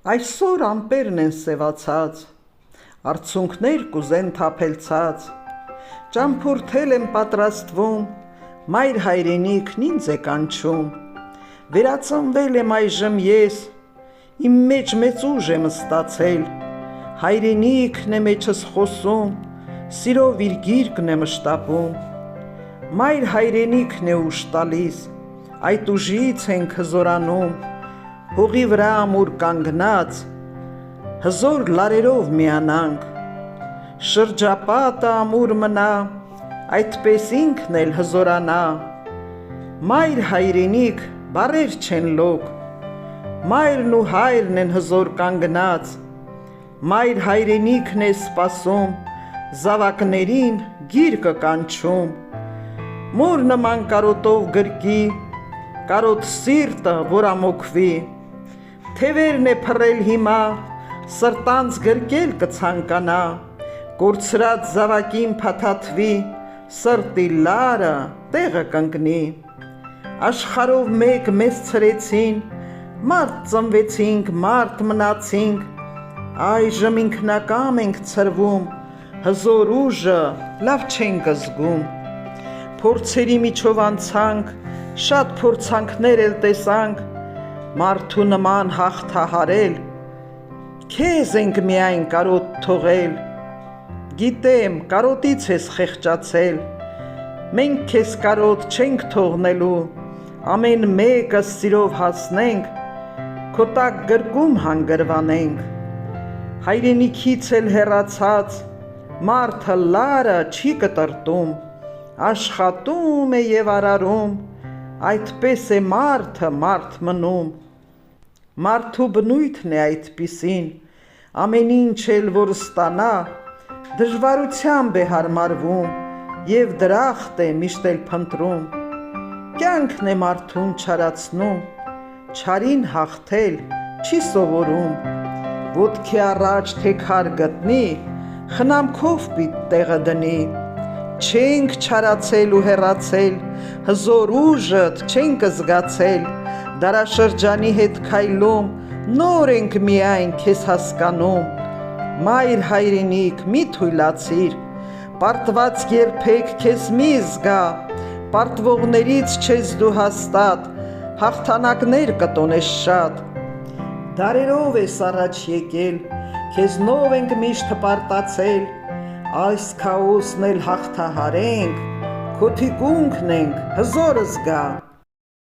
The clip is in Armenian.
Այսօր ամպերն են սևացած, արցունքներ կուզեն թափելցած, ճամփորդել եմ պատրաստվում, մայր հայրենիքն ինձ է կանչում, վերածնվել եմ այժմ ես, իմ մեջ մեծ ուժ եմ ստացել, հայրենիքն է մեջս խոսում, սիրով իր գիրկն եմ շտապում, մայր հայրենիքն է ուժ տալիս, այդ ուժից ենք հզորանում, հողի վրա ամուր կանգնած, հզոր լարերով միանանք, շրջապատը ամուր մնա, այդպես ինքն էլ հզորանա, մայր հայրենիք բառեր չեն լոկ, մայրն ու հայրն են հզոր կանգնած, մայր հայրենիքն է սպասում, զավակներին գիրկը կանչում, մոր նման կարոտով գրկի, կարոտ սիրտը, որ ամոքվի, թևերն է փռել հիմա, սրտանց գրկել կցանկանա, կորցրած զավակին փաթաթվի, սրտի լարը տեղը կընկնի, աշխարհով մեկ մեզ ցրեցին, մարդ ծնվեցինք, մարդ մնացինք, այժմ ինքնակամ ենք ցրվում, հզոր ուժը լավ չենք զգում, փորձերի միջով անցանք, շատ փորձանքներ էլ տեսանք, մարդու նման հաղթահարել, քեզ ենք միայն կարոտ թողել, գիտեմ կարոտից ես խեղճացել, մենք քեզ կարոտ չենք թողնելու, ամեն մեկը սիրով հասնենք, քո տակ գրկում հանգրվանենք, հայրենիքից էլ հեռացած, մարդը լարը չի կտրտում, աշխատում է և արարում, այդպես է մարդը մարդ մնում, մարդու բնույթն է այդպիսին, ամեն ինչ էլ որ ստանա, դժվարությամբ է հարմարվում և դրախտ է միշտ էլ փնտրում, կյանքն է մարդուն չարացնում, չարին հաղթել չի սովորում, ոտքի առաջ թե քար գտնի, խնամքով պիտի տեղը դնի, չենք չարացել ու հեռացել, հզոր ուժդ չենք զգացել, դարաշրջանի հետ քայլում, նոր ենք միայն քեզ հասկանում, մայր հայրենիք մի թույլացիր, պարտված երբեք քեզ մի զգա, պարտվողներից չես դու հաստատ, հաղթանակներ կտոնես շատ, դարերով ես առաջ եկել, քեզնով ենք միշտ հպարտացել, այս քաոսն էլ հաղթահարենք, քո թիկունքն ենք հզոր զգա,